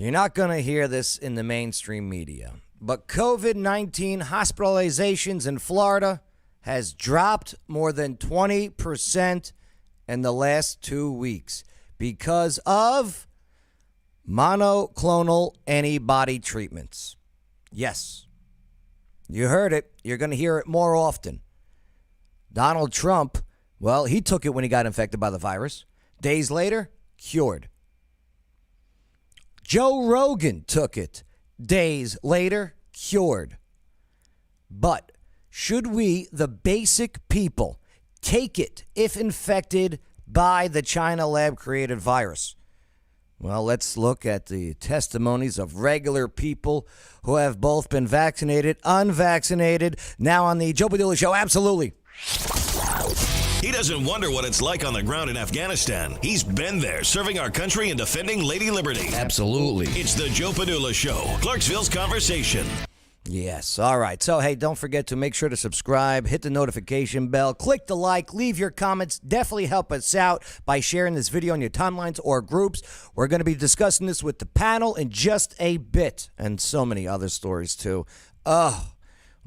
You're not going to hear this in the mainstream media, but COVID-19 hospitalizations in Florida has dropped more than 20% in the last 2 weeks because of monoclonal antibody treatments. Yes, you heard it. You're going to hear it more often. Donald Trump, well, he took it when he got infected by the virus. Days later, cured. Joe Rogan took it. Days later, cured. But should we, the basic people, take it if infected by the China lab-created virus? Well, let's look at the testimonies of regular people who have both been vaccinated, unvaccinated. Now on the Joe Padula Show, absolutely. He doesn't wonder what it's like on the ground in Afghanistan. He's been there, serving our country and defending Lady Liberty. Absolutely. It's the Joe Padula Show, Clarksville's Conversation. Yes. All right. So, hey, don't forget to make sure to subscribe, hit the notification bell, click the like, leave your comments. Definitely help us out by sharing this video on your timelines or groups. We're going to be discussing this with the panel in just a bit, and so many other stories, too.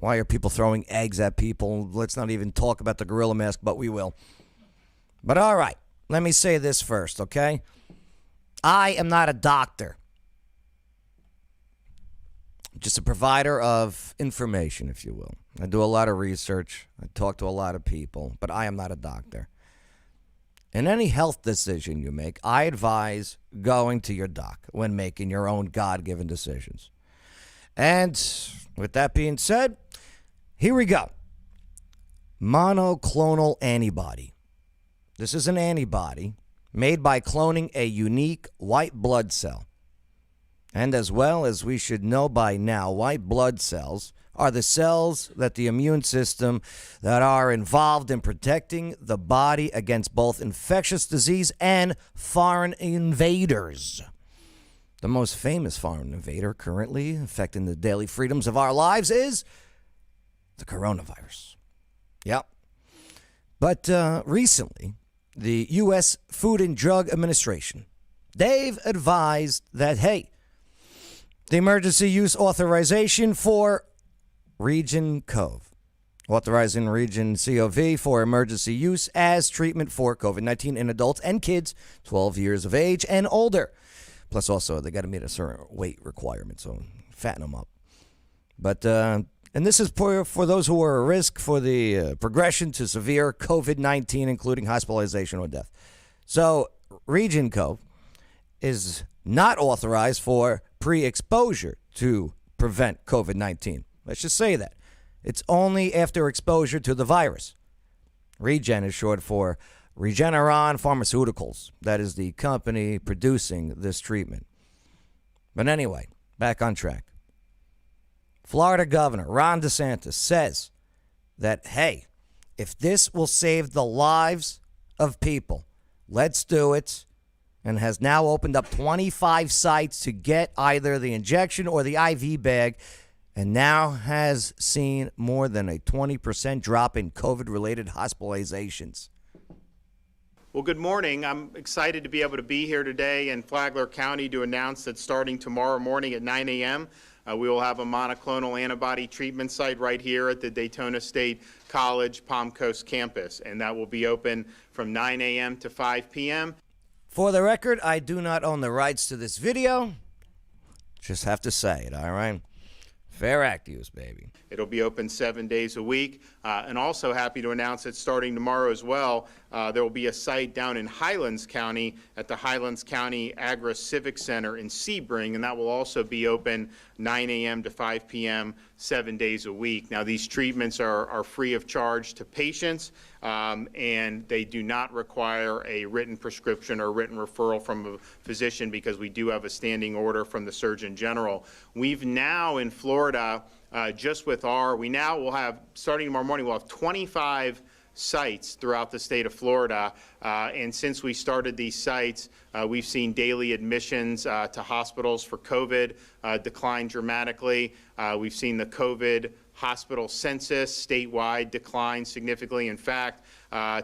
Why are people throwing eggs at people? Let's not even talk about the gorilla mask, but we will. But all right, let me say this first, okay? I am not a doctor. Just a provider of information, if you will. I do a lot of research. I talk to a lot of people, but I am not a doctor. In any health decision you make, I advise going to your doc when making your own God-given decisions. And with that being said, here we go. Monoclonal antibody. This is an antibody made by cloning a unique white blood cell. And as well as we should know by now, white blood cells are the cells that the immune system that are involved in protecting the body against both infectious disease and foreign invaders. The most famous foreign invader currently affecting the daily freedoms of our lives is the coronavirus. Yep. But recently, the U.S. Food and Drug Administration, they've advised that, hey, the emergency use authorization for Region COV, authorizing Region COV for emergency use as treatment for COVID-19 in adults and kids 12 years of age and older. Plus, also, they got to meet a certain weight requirement, so fatten them up. But, and this is for those who are at risk for the progression to severe COVID-19, including hospitalization or death. So, Region COV is not authorized for pre-exposure to prevent COVID-19. Let's just say that. It's only after exposure to the virus. Regen is short for Regeneron Pharmaceuticals. That is the company producing this treatment. But anyway, back on track. Florida Governor Ron DeSantis says that, hey, if this will save the lives of people, let's do it, and has now opened up 25 sites to get either the injection or the IV bag, and now has seen more than a 20% drop in COVID-related hospitalizations. Well, good morning. I'm excited to be able to be here today in Flagler County to announce that starting tomorrow morning at 9 a.m., we will have a monoclonal antibody treatment site right here at the Daytona State College Palm Coast campus, and that will be open from 9 a.m. to 5 p.m. For the record, I do not own the rights to this video. Just have to say it, all right? Fair act use, baby. It'll be open 7 days a week. And also happy to announce that starting tomorrow as well, there will be a site down in Highlands County at the Highlands County Agri-Civic Center in Sebring, and that will also be open 9 a.m. to 5 p.m. 7 days a week. Now, these treatments are free of charge to patients, and they do not require a written prescription or written referral from a physician because we do have a standing order from the Surgeon General. We've now in Florida, just with we now will have, starting tomorrow morning, we'll have 25 sites throughout the state of Florida. And since we started these sites, we've seen daily admissions to hospitals for COVID decline dramatically. We've seen the COVID hospital census statewide decline significantly. In fact,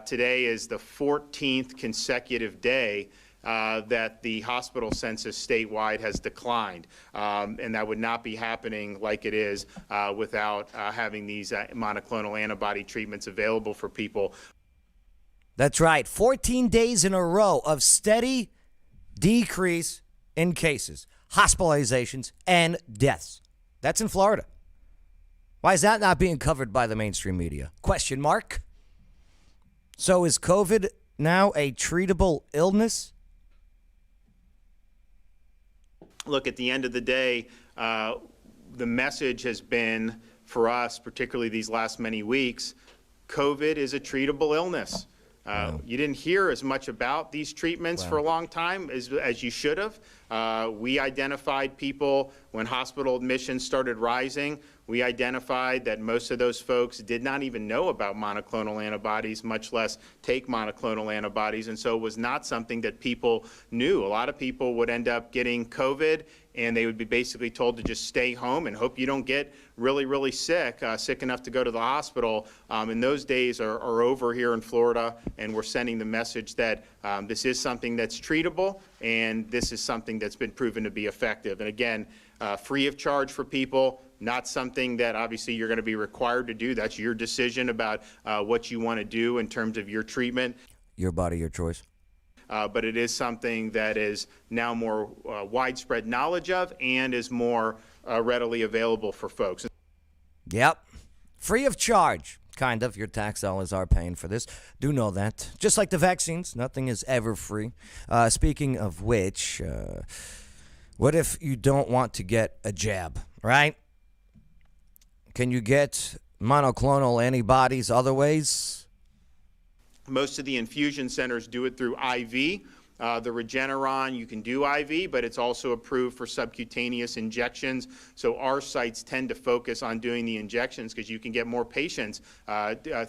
today is the 14th consecutive day that the hospital census statewide has declined, and that would not be happening like it is without having these monoclonal antibody treatments available for people. That's right. 14 days in a row of steady decrease in cases, hospitalizations, and deaths. That's in Florida. Why is that not being covered by the mainstream media? Question mark. So is COVID now a treatable illness? Look, at the end of the day, the message has been for us, particularly these last many weeks, COVID is a treatable illness. You didn't hear as much about these treatments for a long time as you should have. We identified people when hospital admissions started rising. We identified that most of those folks did not even know about monoclonal antibodies, much less take monoclonal antibodies, and so it was not something that people knew. A lot of people would end up getting COVID, and they would be basically told to just stay home and hope you don't get really, really sick, sick enough to go to the hospital. And those days are over here in Florida, and we're sending the message that this is something that's treatable, and this is something that's been proven to be effective. And again, free of charge for people, not something that obviously you're going to be required to do. That's your decision about what you want to do in terms of your treatment. Your body, your choice. But it is something that is now more widespread knowledge of and is more readily available for folks. Yep. Free of charge. Kind of. Your tax dollars are paying for this. Do know that. Just like the vaccines, nothing is ever free. Speaking of which, what if you don't want to get a jab, right? Can you get monoclonal antibodies other ways? Most of the infusion centers do it through IV. The Regeneron, you can do IV, but it's also approved for subcutaneous injections. So our sites tend to focus on doing the injections because you can get more patients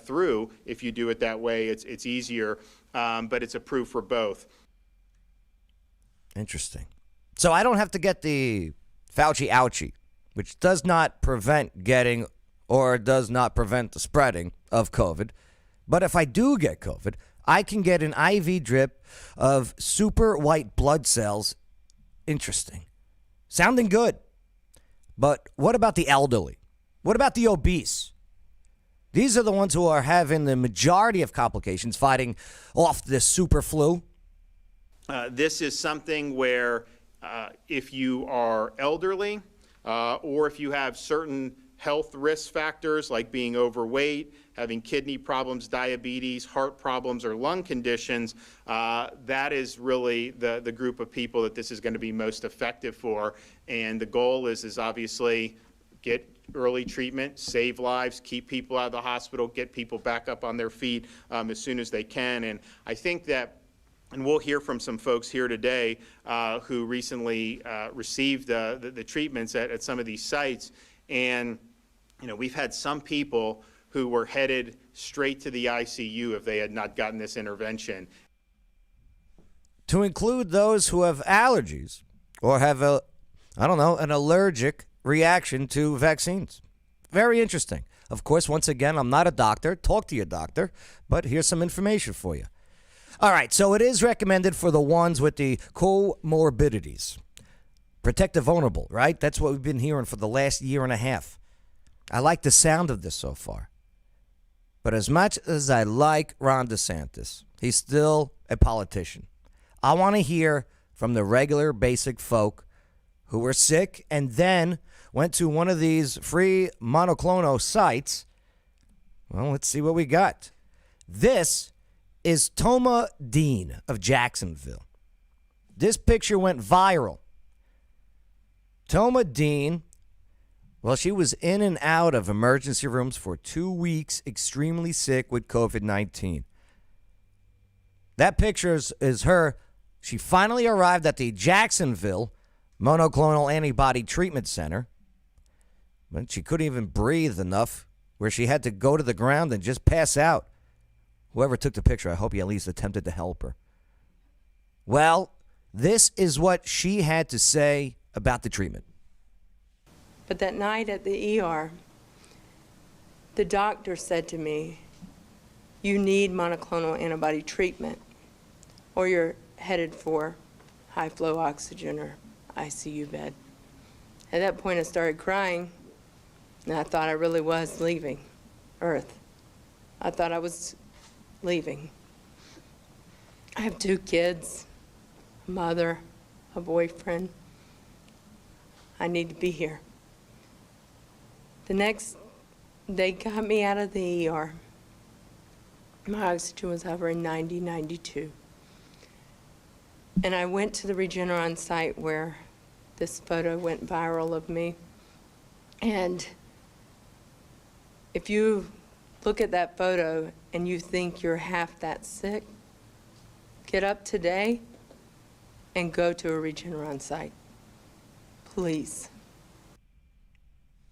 through if you do it that way. It's easier, but it's approved for both. Interesting. So I don't have to get the Fauci ouchie, which does not prevent getting or does not prevent the spreading of COVID. But if I do get COVID, I can get an IV drip of super white blood cells. Interesting. Sounding good. But what about the elderly? What about the obese? These are the ones who are having the majority of complications fighting off this super flu. This is something where if you are elderly or if you have certain health risk factors like being overweight, having kidney problems, diabetes, heart problems, or lung conditions, that is really the group of people that this is going to be most effective for. And the goal is obviously get early treatment, save lives, keep people out of the hospital, get people back up on their feet as soon as they can. And I think that, and we'll hear from some folks here today who recently received the treatments at some of these sites. And you know, we've had some people who were headed straight to the ICU if they had not gotten this intervention. To include those who have allergies or have an allergic reaction to vaccines. Very interesting. Of course, once again, I'm not a doctor. Talk to your doctor, but here's some information for you. All right, so it is recommended for the ones with the comorbidities. Protect the vulnerable, right? That's what we've been hearing for the last year and a half. I like the sound of this so far. But as much as I like Ron DeSantis, he's still a politician. I want to hear from the regular basic folk who were sick and then went to one of these free monoclonal sites. Well, let's see what we got. This is Toma Dean of Jacksonville. This picture went viral. Toma Dean, well, she was in and out of emergency rooms for 2 weeks, extremely sick with COVID-19. That picture is her. She finally arrived at the Jacksonville monoclonal antibody treatment center, but she couldn't even breathe enough where she had to go to the ground and just pass out. Whoever took the picture, I hope he at least attempted to help her. Well, this is what she had to say about the treatment. But that night at the ER, the doctor said to me, "You need monoclonal antibody treatment or your headed for high flow oxygen or ICU bed. At that point, I started crying, and I thought I really was leaving Earth. I thought I was leaving. I have 2 kids, a mother, a boyfriend. I need to be here. The next, they got me out of the ER. My oxygen was hovering 90, 92. And I went to the Regeneron site where this photo went viral of me. And if you look at that photo and you think you're half that sick, get up today and go to a Regeneron site. Please.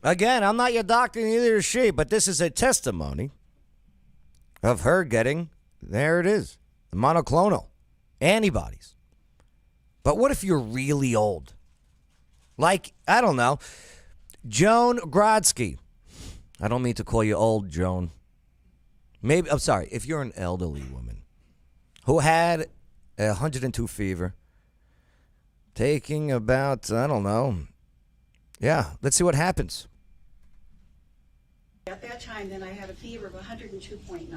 Again, I'm not your doctor, neither is she, but this is a testimony of her getting, there it is, the monoclonal antibodies. But what if you're really old? Like, I don't know, Joan Grodsky. I don't mean to call you old, Joan. Maybe, I'm sorry, if you're an elderly woman who had 102 fever, taking about, I don't know, yeah, let's see what happens. At that time, then I had a fever of 102.9.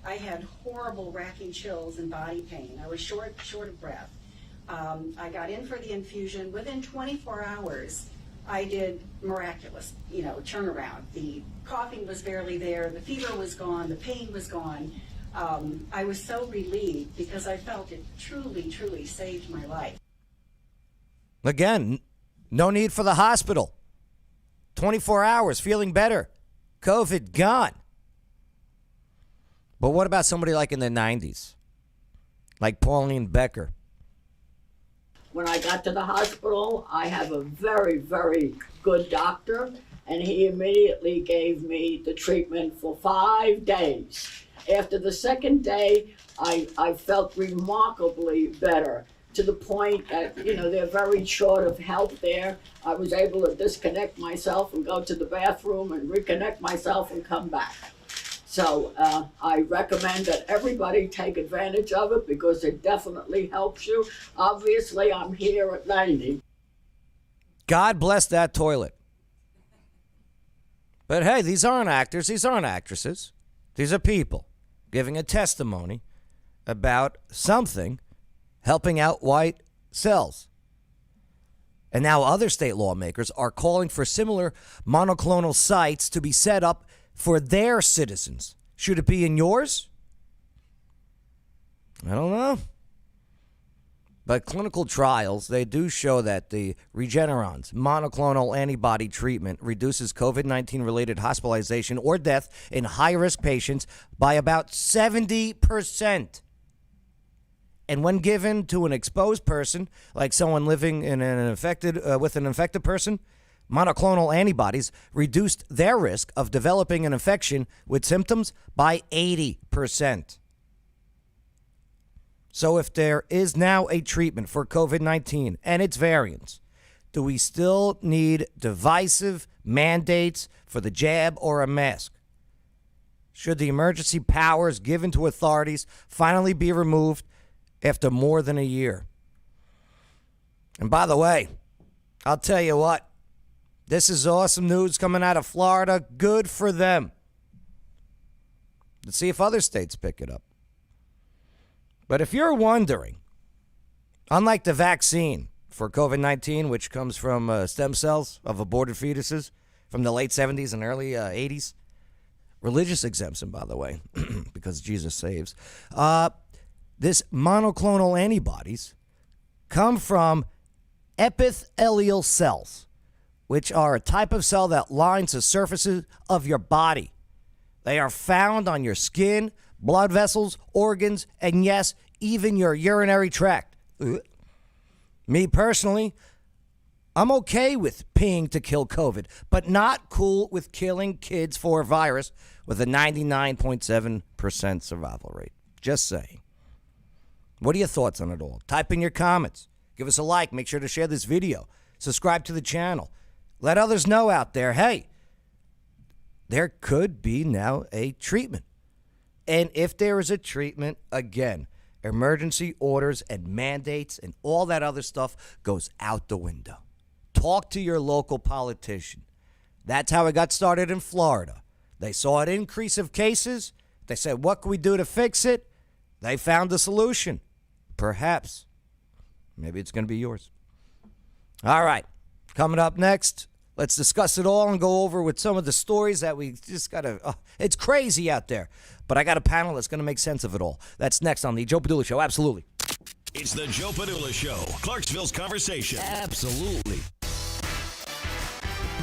I had horrible racking chills and body pain. I was short of breath. I got in for the infusion. Within 24 hours, I did miraculous, turnaround. The coughing was barely there. The fever was gone. The pain was gone. I was so relieved because I felt it truly, truly saved my life. Again, no need for the hospital. 24 hours, feeling better. COVID gone. But what about somebody like in the 90s? Like Pauline Becker? When I got to the hospital, I have a very, very good doctor, and he immediately gave me the treatment for 5 days. After the second day, I felt remarkably better, to the point that, they're very short of help there. I was able to disconnect myself and go to the bathroom and reconnect myself and come back. So I recommend that everybody take advantage of it because it definitely helps you. Obviously, I'm here at 90. God bless that toilet. But hey, these aren't actors. These aren't actresses. These are people giving a testimony about something helping out white cells. And now other state lawmakers are calling for similar monoclonal sites to be set up for their citizens. Should it be in yours? I don't know. But clinical trials, they do show that the Regeneron's monoclonal antibody treatment reduces COVID-19 related hospitalization or death in high-risk patients by about 70%. And when given to an exposed person, like someone living in with an infected person, monoclonal antibodies reduced their risk of developing an infection with symptoms by 80%. So if there is now a treatment for COVID-19 and its variants, do we still need divisive mandates for the jab or a mask? Should the emergency powers given to authorities finally be removed after more than a year? And by the way, I'll tell you what, this is awesome news coming out of Florida. Good for them. Let's see if other states pick it up. But if you're wondering, unlike the vaccine for COVID-19, which comes from stem cells of aborted fetuses from the late 70s and early 80s, religious exemption, by the way, because Jesus saves, this monoclonal antibodies come from epithelial cells, which are a type of cell that lines the surfaces of your body. They are found on your skin, blood vessels, organs, and yes, even your urinary tract. Me personally, I'm okay with peeing to kill COVID, but not cool with killing kids for a virus with a 99.7% survival rate. Just saying. What are your thoughts on it all? Type in your comments. Give us a like. Make sure to share this video. Subscribe to the channel. Let others know out there, hey, there could be now a treatment. And if there is a treatment, again, emergency orders and mandates and all that other stuff goes out the window. Talk to your local politician. That's how it got started in Florida. They saw an increase of cases. They said, what can we do to fix it? They found a solution. Perhaps. Maybe it's going to be yours. All right. Coming up next, let's discuss it all and go over with some of the stories that we just got to... it's crazy out there. But I got a panel that's going to make sense of it all. That's next on the Joe Padula Show. Absolutely. It's the Joe Padula Show, Clarksville's conversation. Absolutely.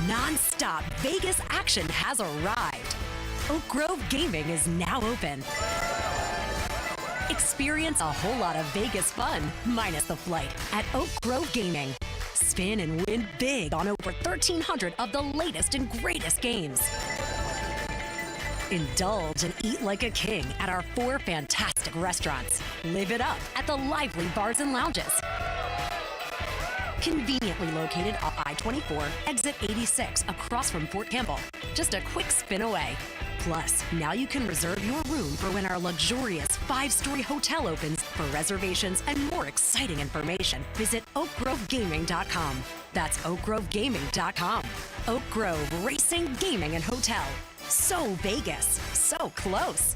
Non-stop Vegas action has arrived. Oak Grove Gaming is now open. Experience a whole lot of Vegas fun, minus the flight, at Oak Grove Gaming. Spin and win big on over 1,300 of the latest and greatest games. Indulge and eat like a king at our 4 fantastic restaurants. Live it up at the lively bars and lounges. Conveniently located off I-24, exit 86, across from Fort Campbell. Just a quick spin away. Plus, now you can reserve your room for when our luxurious 5-story hotel opens. For reservations and more exciting information, visit oakgrovegaming.com. That's oakgrovegaming.com. Oak Grove Racing, Gaming, and Hotel. So Vegas, so close.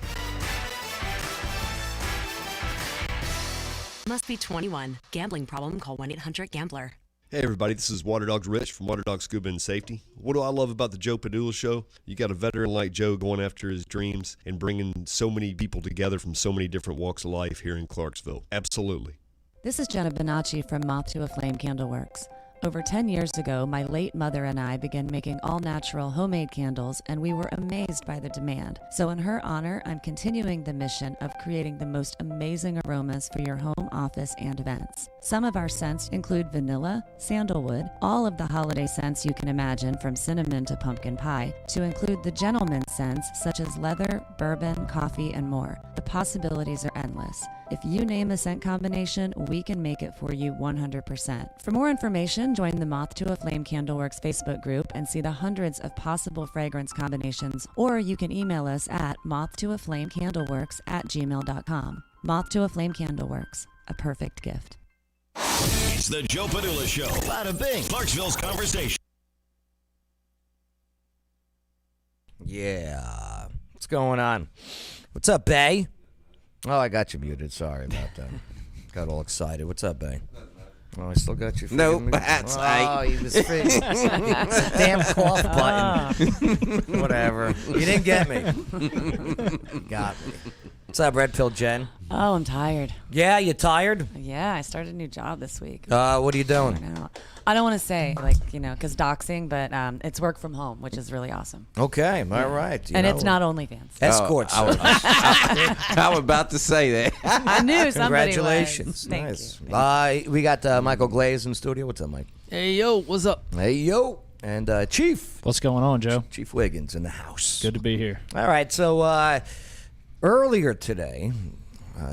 Must be 21. Gambling problem? Call 1-800-GAMBLER. Hey everybody, this is Water Dogs Rich from Water Dog Scuba and Safety. What do I love about the Joe Padula Show? You got a veteran like Joe going after his dreams and bringing so many people together from so many different walks of life here in Clarksville. Absolutely. This is Jenna Bonacci from Moth to a Flame Candleworks. Over 10 years ago, my late mother and I began making all-natural homemade candles, and we were amazed by the demand. So in her honor, I'm continuing the mission of creating the most amazing aromas for your home, office, and events. Some of our scents include vanilla, sandalwood, all of the holiday scents you can imagine from cinnamon to pumpkin pie, to include the gentleman's scents such as leather, bourbon, coffee, and more. The possibilities are endless. If you name a scent combination, we can make it for you 100%. For more information, join the Moth to a Flame Candleworks Facebook group and see the hundreds of possible fragrance combinations, or you can email us at mothtoaflamecandleworks@gmail.com. Moth to a Flame Candleworks, a perfect gift. It's the Joe Padula Show. Bada bing. Clarksville's conversation. Yeah. What's going on? What's up, Bay? Oh, I got you muted. Sorry about that. Got all excited. What's up, Bay? Oh, I still got you. Nope, muted. that's he was freaking. Damn cough button. Whatever. You didn't get me. Got me. What's up, Red Pill Jen? Oh, I'm tired. Yeah, you tired? Yeah, I started a new job this week. What are you doing? I don't want to say, because doxing, but it's work from home, which is really awesome. Okay, all right. And it's not OnlyFans. Escorts. I was about to say that. I knew somebody Congratulations. was. Nice. Thank you. We got Michael Glaze in the studio. What's up, Mike? Hey, yo, what's up? Hey, yo. And Chief. What's going on, Joe? Chief Wiggins in the house. Good to be here. All right, so earlier today,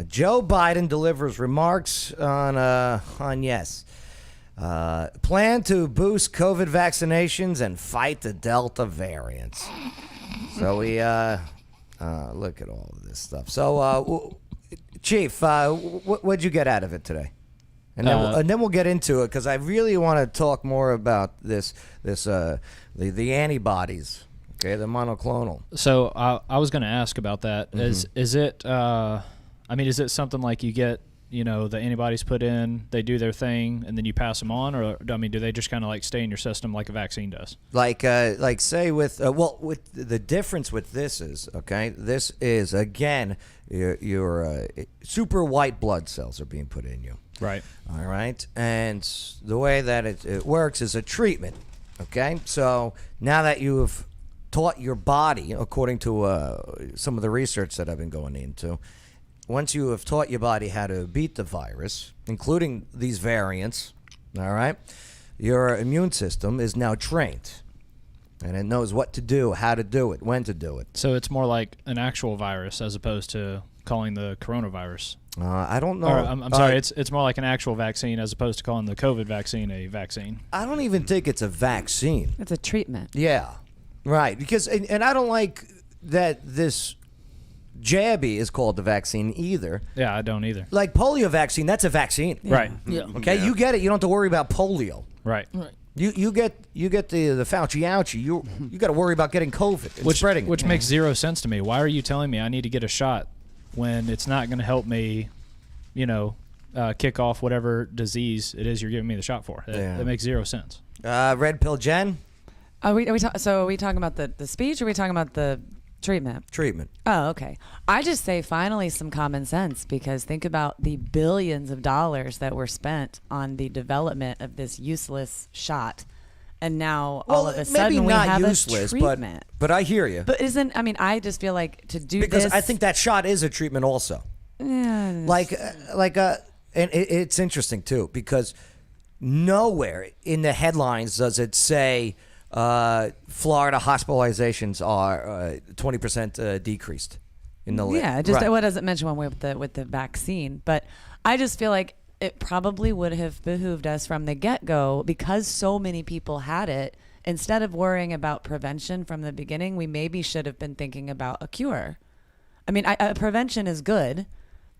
Joe Biden delivers remarks on yes. Plan to boost COVID vaccinations and fight the Delta variants. So we look at all of this stuff. So, Chief, what'd you get out of it today? And then we'll get into it because I really want to talk more about the antibodies. Okay, the monoclonal. So I was going to ask about that. Mm-hmm. Is it? Is it something like you get? The antibodies put in, they do their thing, and then you pass them on, or do they just kind of like stay in your system like a vaccine does? Like say with with the difference with this is this is again your super white blood cells are being put in you. Right. All right, and the way that it works is a treatment. Okay, so now that you have taught your body, according to some of the research that I've been going into. Once you have taught your body how to beat the virus, including these variants, all right, your immune system is now trained. And it knows what to do, how to do it, when to do it. So it's more like an actual virus as opposed to calling the coronavirus. I don't know. Or, I'm sorry, it's more like an actual vaccine as opposed to calling the COVID vaccine a vaccine. I don't even think it's a vaccine. It's a treatment. Yeah, right. Because and I don't like that this jabby is called the vaccine either. Yeah, I don't either. Like polio vaccine, that's a vaccine. Right. Yeah. Okay, you get it. You don't have to worry about polio. Right. You get the Fauci ouchie. You got to worry about getting COVID and spreading it. Which makes zero sense to me. Why are you telling me I need to get a shot when it's not going to help me, kick off whatever disease it is you're giving me the shot for? That makes zero sense. Red pill Jen? Are we talking about the speech or are we talking about the treatment? Treatment. Oh, okay. I just say finally some common sense, because think about the billions of dollars that were spent on the development of this useless shot. And now all of a sudden we have useless, a treatment. but I hear you. But I just feel like to do because this. I think that shot is a treatment also. Yeah, And it's interesting too, because nowhere in the headlines does it say Florida hospitalizations are 20% decreased in the what does it mention one way with the vaccine? But I just feel like it probably would have behooved us from the get-go, because so many people had it. Instead of worrying about prevention from the beginning, we maybe should have been thinking about a cure. I mean, prevention is good,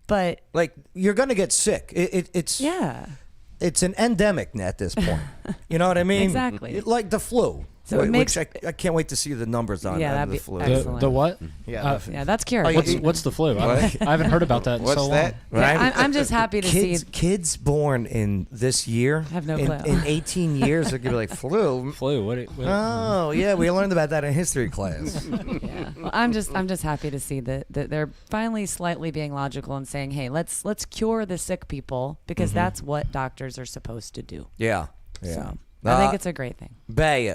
but like you're gonna get sick. It's an endemic at this point. You know what I mean? Exactly. Like the flu. So it makes, I can't wait to see the numbers on that'd the be flu. excellent. The what? Yeah, that's curious. What's the flu? I haven't heard about that in so long. What's that? Right? Yeah, I'm just happy to see kids born in this year. I have no clue. In 18 years, they're gonna be like flu. Flu. What? Oh yeah, we learned about that in history class. Yeah. Well, I'm just happy to see that they're finally slightly being logical and saying, hey, let's cure the sick people, because that's what doctors are supposed to do. Yeah. So I think it's a great thing. Bay,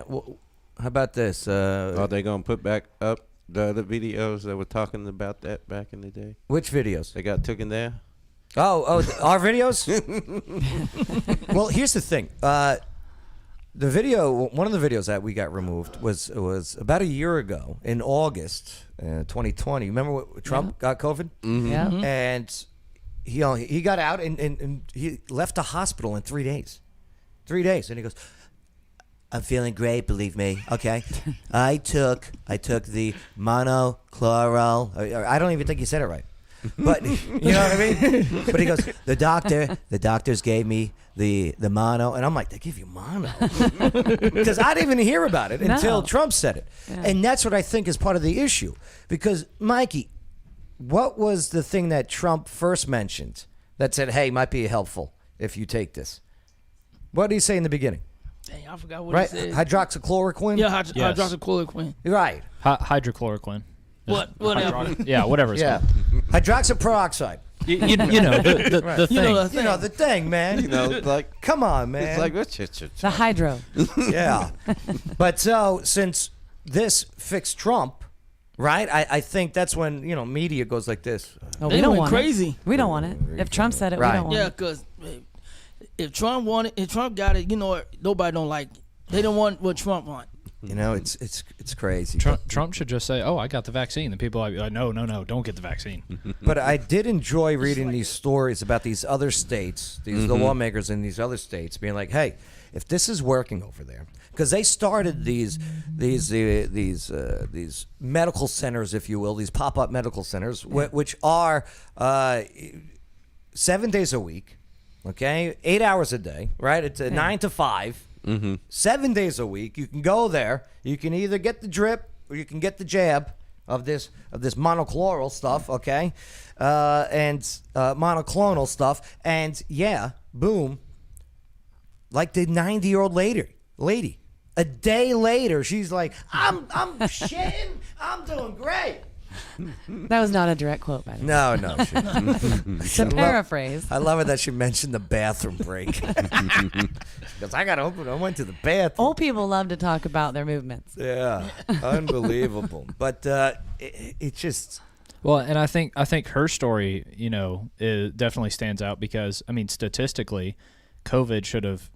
how about this? Are they going to put back up the other videos that were talking about that back in the day? Which videos? They got taken there? Oh, our videos? Well, here's the thing. The video, one of the videos that we got removed was about a year ago in August 2020. Remember what Trump got COVID? Mm-hmm. Yeah. And he got out and he left the hospital in 3 days. 3 days. And he goes, I'm feeling great, believe me. Okay. I took the monoclonal. I don't even think he said it right. But you know what I mean? But he goes, the doctors gave me the mono, and I'm like, they give you mono? Because I didn't even hear about it until Trump said it. Yeah. And that's what I think is part of the issue. Because Mikey, what was the thing that Trump first mentioned that said, hey, might be helpful if you take this? What did he say in the beginning? Dang, I forgot what he said. Hydroxychloroquine? Yeah, hydroxychloroquine. Right. Hydrochloroquine. Whatever. Yeah, whatever it's called. Hydroxyperoxide. You know, the thing. You know, the thing, man. You know, like, come on, man. It's like, the hydro. Yeah. But so, since this fixed Trump, right, I think that's when, media goes like this. No, we don't want crazy. It. We don't want it. If Trump said it, we don't want it. Yeah, because if Trump wanted, if Trump got it, nobody don't like it. They don't want what Trump want. It's crazy. Trump should just say, "Oh, I got the vaccine," and people are like, "No, don't get the vaccine." But I did enjoy reading these stories about these other states, the lawmakers in these other states, being like, "Hey, if this is working over there," because they started these medical centers, if you will, these pop-up medical centers, which are 7 days a week, okay, 8 hours a day, right? It's 9 to 5. 7 days a week. You can go there. You can either get the drip or you can get the jab of this monoclonal stuff, okay, and monoclonal stuff, and boom. Like the 90-year-old lady, a day later, she's like, I'm shitting. I'm doing great. That was not a direct quote, by the way. No. To paraphrase. I love it that she mentioned the bathroom break. Because I went to the bathroom. Old people love to talk about their movements. Yeah, unbelievable. But it just... Well, and I think her story, it definitely stands out because, I mean, statistically, COVID should have,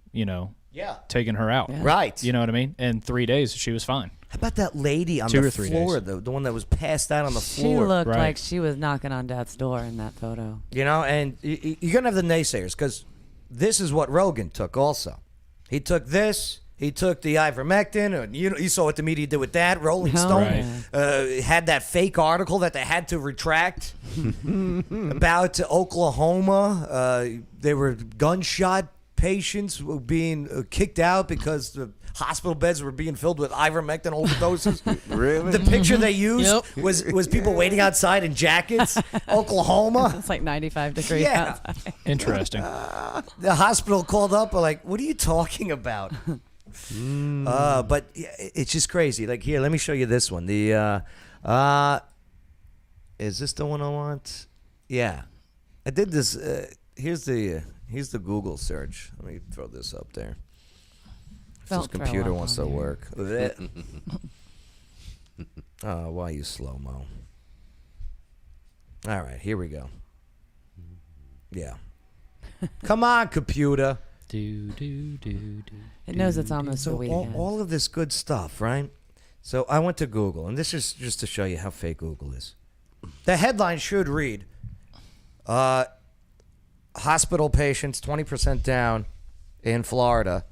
taken her out. Yeah. Right. You know what I mean? In 3 days, she was fine. How about that lady on the floor, the one that was passed out on the floor? She looked like she was knocking on death's door in that photo. And you're going to have the naysayers, because this is what Rogan took also. He took this, He took the ivermectin, and you saw what the media did with that. Rolling Stone had that fake article that they had to retract about Oklahoma. They were gunshot patients were being kicked out because the hospital beds were being filled with ivermectin overdoses. Really? The picture they used was people waiting outside in jackets. Oklahoma. It's like 95 degrees Yeah. outside. Interesting. The hospital called up, like, what are you talking about? But it's just crazy. Like, here, let me show you this one. The is this the one I want? Yeah, I did this. Here's the Google search. Let me throw this up there. If this Don't throw computer up wants on to here. work. Oh, why you slow mo? All right, here we go. Yeah. Come on, computer. It knows it's almost a So weekend. all of this good stuff, right? So I went to Google, and this is just to show you how fake Google is. The headline should read, hospital patients 20% down in Florida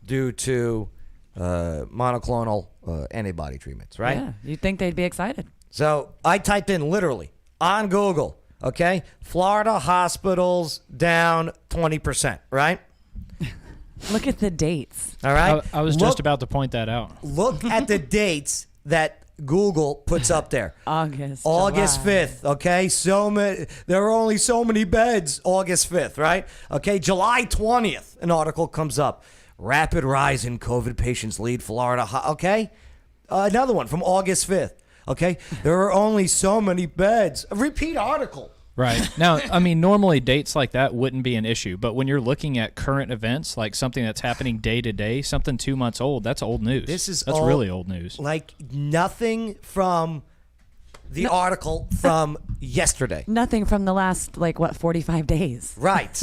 due to monoclonal antibody treatments, right? Yeah, you'd think they'd be excited. So I typed in literally on Google, okay, Florida hospitals down 20%, right? Look at the dates. All right. I was just about to point that out. Look at the dates that Google puts up there. August July. 5th, okay? There are only so many beds, August 5th, right? Okay, July 20th, an article comes up. Rapid rise in COVID patients lead Florida, okay? Another one from August 5th, okay? There are only so many beds. A repeat article. Right. Now, I mean, normally dates like that wouldn't be an issue, but when you're looking at current events, like something that's happening day to day, something 2 months old, that's old news. That's really old news. Like nothing from the article from yesterday. Nothing from the last, 45 days. Right.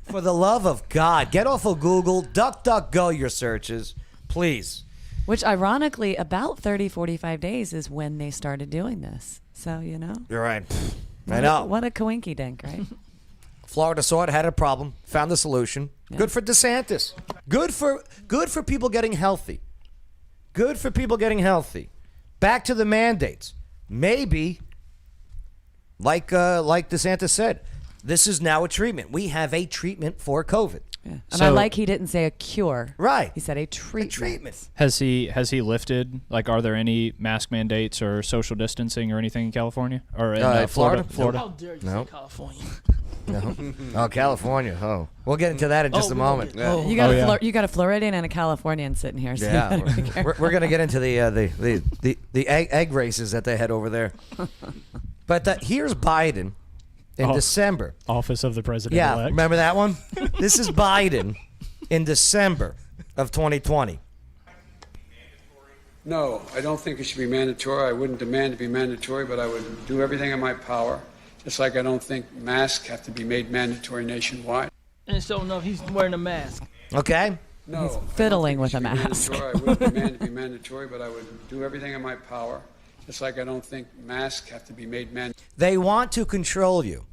For the love of God, get off of Google, DuckDuckGo your searches, please. Which, ironically, about 30, 45 days is when they started doing this. So, You're right. I know. What a coinky dink, right? Florida saw it, had a problem, found the solution. Yeah. Good for DeSantis. Good for people getting healthy. Good for people getting healthy. Back to the mandates. Maybe, like DeSantis said, this is now a treatment. We have a treatment for COVID. Yeah. And I like he didn't say a cure. Right. He said a treatment. A treatment. Has he lifted, are there any mask mandates or social distancing or anything in California? Or in Florida? How dare you say California? No. Oh, California. Oh. We'll get into that in just a moment. You got a Floridian and a Californian sitting here. So yeah. We're going to get into the egg races that they had over there. But here's Biden in December. Office of the President. Yeah, remember that one? This is Biden in December of 2020. No, I don't think it should be mandatory. I wouldn't demand to be mandatory, but I would do everything in my power. Just like I don't think masks have to be made mandatory nationwide. And so enough, he's wearing a mask. Okay. No, he's fiddling with a mask. I wouldn't demand to be mandatory, but I would do everything in my power. Just like I don't think masks have to be made mandatory. They want to control you.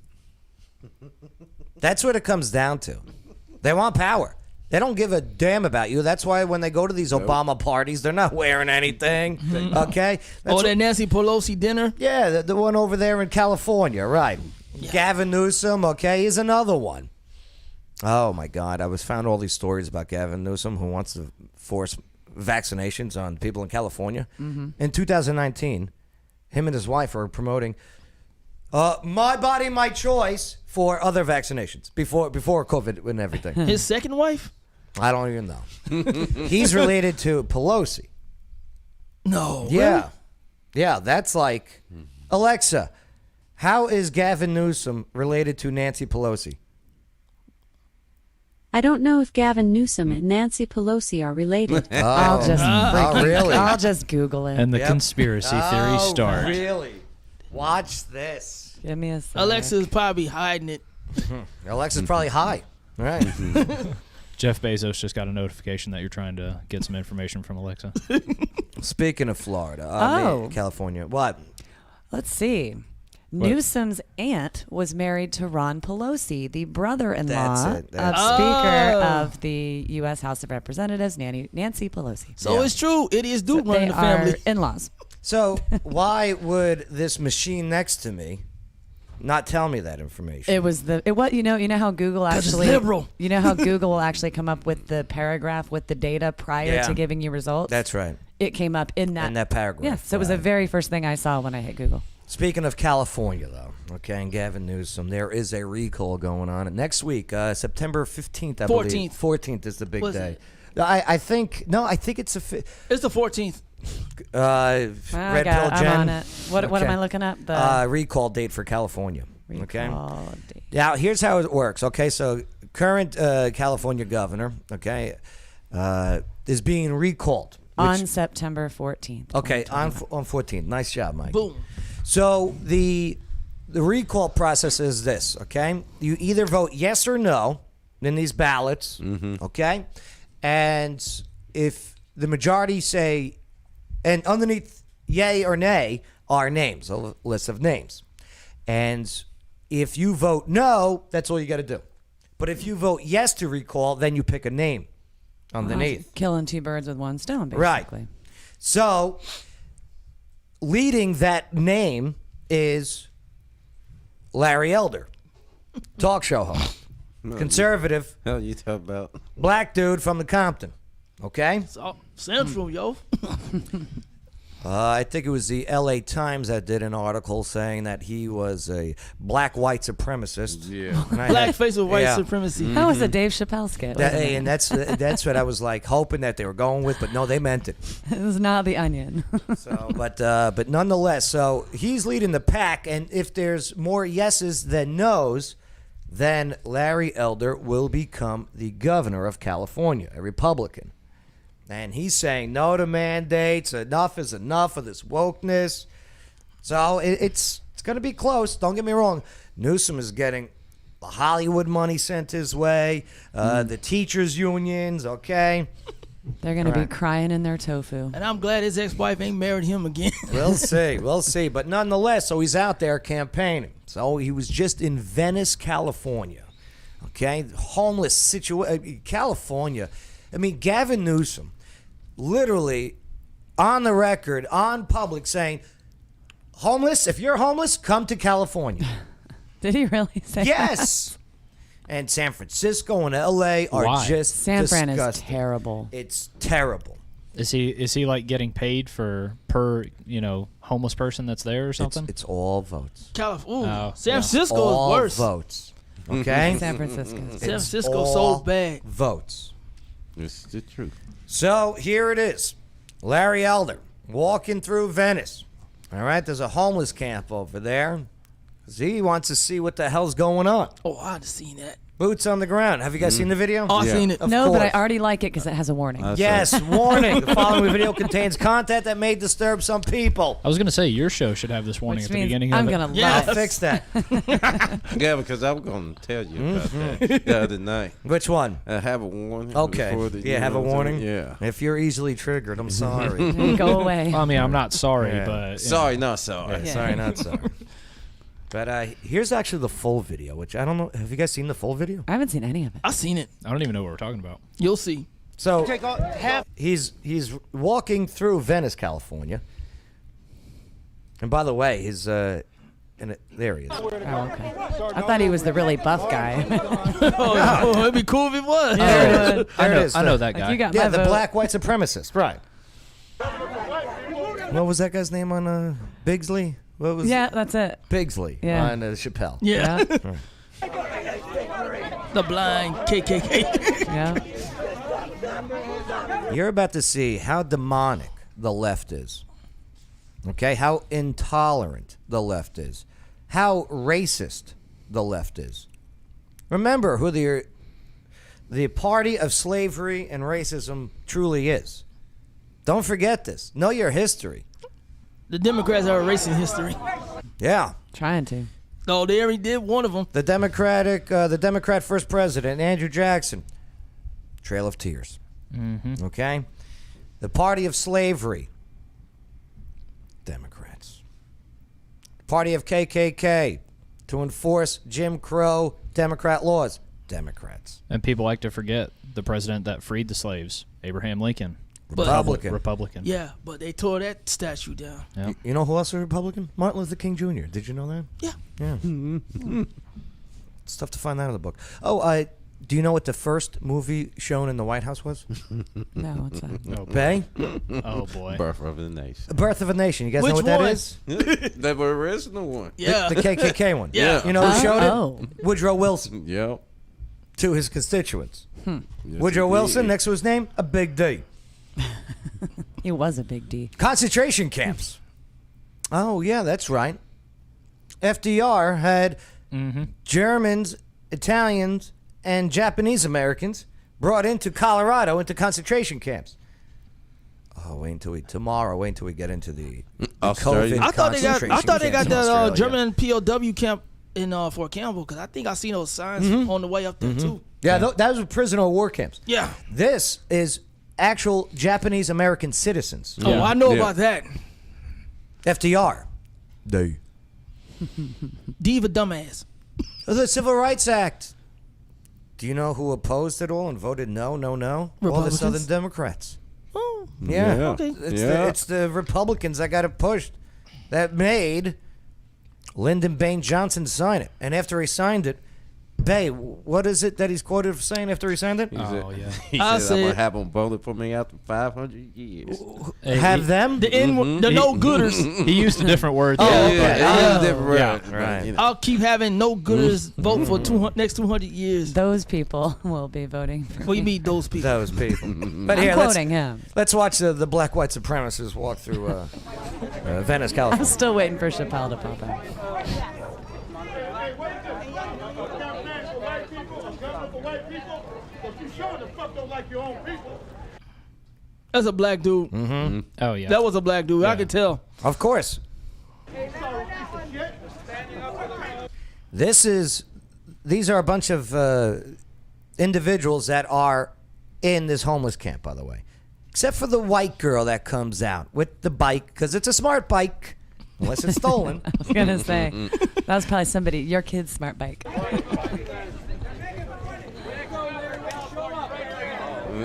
That's what it comes down to. They want power. They don't give a damn about you. That's why when they go to these Obama parties, they're not wearing anything. Okay? That Nancy Pelosi dinner? Yeah, the one over there in California, right. Yeah. Gavin Newsom, okay, is another one. Oh, my God. I found all these stories about Gavin Newsom who wants to force vaccinations on people in California. Mm-hmm. In 2019, him and his wife are promoting my body, my choice for other vaccinations before COVID and everything. His second wife? I don't even know. He's related to Pelosi. No. Yeah. Really? Yeah, that's like, Alexa, how is Gavin Newsom related to Nancy Pelosi? I don't know if Gavin Newsom and Nancy Pelosi are related. I'll just Google it. And the conspiracy theories start. Really? Watch this. Give me a second. Alexa's probably hiding it. Alexa's probably high. All right. Jeff Bezos just got a notification that you're trying to get some information from Alexa. Speaking of Florida, California, what? Let's see. Newsom's aunt was married to Ron Pelosi, the brother-in-law That's it. That's of Speaker Oh. of the U.S. House of Representatives, Nancy Pelosi. So it's true. It is Duke running They the family. are in-laws. So why would this machine next to me not tell me that information? It was you know how Google 'Cause it's actually liberal. You know how Google will actually come up with the paragraph with the data prior Yeah. to giving you results. That's right. It came up in that paragraph. Yeah, so it was the very first thing I saw when I hit Google. Speaking of California, though, okay, and Gavin Newsom, there is a recall going on next week, September 15th, I believe. 14th is the big Was day. it? I think it's It's the 14th. Red Pill I'm Jen. on it. What am I looking up? The recall date for California. Okay. recall date. Now, here's how it works. Okay, so current California governor, okay, is being recalled. On September 14th. Okay, on 14th. Nice job, Mike. Boom. So the recall process is this, okay? You either vote yes or no in these ballots, okay? And if the majority say, and underneath yay or nay are names, a list of names. And if you vote no, that's all you got to do. But if you vote yes to recall, then you pick a name underneath. Killing two birds with one stone, basically. Right. So, leading that name is Larry Elder, talk show host, conservative, Hell, you talk about. black dude from the Compton. Okay? It's all central, yo. I think it was the LA Times that did an article saying that he was a black white supremacist. Yeah. And I Black had- face with white yeah. supremacy. That was a Dave Chappelle skit. That- wasn't it? and that's what I was like hoping that they were going with, but no, they meant it. It was not the Onion. So, but nonetheless, so he's leading the pack, and if there's more yeses than nos, then Larry Elder will become the governor of California, a Republican. And he's saying no to mandates. Enough is enough of this wokeness. So it's going to be close. Don't get me wrong. Newsom is getting the Hollywood money sent his way, the teachers' unions, okay? They're going to be Right. crying in their tofu. And I'm glad his ex-wife ain't married him again. We'll see. We'll see. But nonetheless, so he's out there campaigning. So he was just in Venice, California. Okay? Homeless situation. California. I mean, Gavin Newsom, literally on the record, on public, saying, homeless, if you're homeless, come to California. Did he really say Yes. And San Francisco and LA are Why? just San Fran is disgusting. terrible. It's terrible. Is he like getting paid per homeless person that's there or something? It's all votes. California. Oh, San yeah. Francisco all is worse. votes. Okay? San Francisco. San It's Francisco all so bad. votes. It's the truth. So here it is. Larry Elder walking through Venice. All right, there's a homeless camp over there. 'Cause he wants to see what the hell's going on. Oh, I'd have seen that. Boots on the ground. Have you guys seen the video? Oh, I seen it. Of No, but I course. already like it because it has a warning. Yes, warning. The following video contains content that may disturb some people. I was gonna say your show should have this warning Which at the means beginning I'm of it. going to Yes. love I'll it. fix that. Yeah, because I was going to tell you about that the other night. Which one? Have a warning. Okay. before the- Yeah, you have know a what I'm warning? saying? Yeah. If you're easily triggered, I'm sorry. Go away. Well, I mean, I'm not sorry, Yeah. but you Sorry, not sorry. Yeah, sorry, not sorry. But here's actually the full video, which I don't know. Have you guys seen the full video? I haven't seen any of it. I seen it. know. I don't even know what we're talking about. You'll see. So he's walking through Venice, California. And by the way, his there he is. Oh, okay. I thought he was the really buff guy. Oh, it'd be cool if it was. There it is. I know that guy. Like you got Yeah, my the vote. black white supremacist, right? What was that guy's name on Bigsley? What was Yeah, that's it. Bigsley Yeah. on Chappelle? Yeah. Yeah. The blind KKK. Yeah. You're about to see how demonic the left is. Okay, how intolerant the left is, how racist the left is. Remember who the party of slavery and racism truly is. Don't forget this. Know your history. The Democrats are erasing history. Yeah. Trying to. No, they already did one of them. The Democrat first president, Andrew Jackson. Trail of Tears. Mm-hmm. Okay? The party of slavery. Democrats. Party of KKK. To enforce Jim Crow Democrat laws. Democrats. And people like to forget the president that freed the slaves, Abraham Lincoln. Republican. Yeah, but they tore that statue down. Yep. You know who else was Republican? Martin Luther King Jr. Did you know that? Yeah. Yeah. It's tough to find that in the book. Oh, do you know what the first movie shown in the White House was? No, what's that? Oh, Bay? Oh, boy. Birth of a Nation. Birth of a Nation. You guys Which know what that one? is? The original one. Yeah. The KKK one. Yeah. You know who showed Oh. it? Woodrow Wilson Yep. to his constituents. Yes, Woodrow he Wilson, did. next to his name, a big D. He was a big D. Concentration camps. Oh, yeah, that's right. FDR had Germans, Italians, and Japanese Americans brought into Colorado into concentration camps. Oh, wait until we get into the Australia. COVID I thought they got camps in that Australia. German POW camp in Fort Campbell, because I think I seen those signs on the way up there too. Yeah, that was prisoner of war camps. Yeah. This is actual Japanese American citizens. Oh, I know about that. FDR. They. Diva dumbass. The Civil Rights Act. Do you know who opposed it all and voted no? All the Republicans? Southern Democrats. Oh, Yeah. Yeah. okay. It's the Republicans that got it pushed that made Lyndon Baines Johnson sign it. And after he signed it, Bay, what is it that he's quoted for saying after he signed it? Oh, yeah. He I said, I'm going said- to have them voted for me after 500 years. Have them? The no-gooders. He used a different word. Oh, there, okay. but- Yeah, different Yeah, word, but, right. you know. I'll keep having no-gooders vote for next 200 years. Those people will be voting for What do you me. mean, those people? Those people. But I'm here, quoting him. let's watch the black white supremacists walk through Venice, I'm California. still waiting for Chappelle to pop out. That's a black dude. Oh, yeah. That was a black dude. I could tell. Of course. These are a bunch of individuals that are in this homeless camp, by the way. Except for the white girl that comes out with the bike, because it's a smart bike, unless it's stolen. I was going to say, that was probably your kid's smart bike.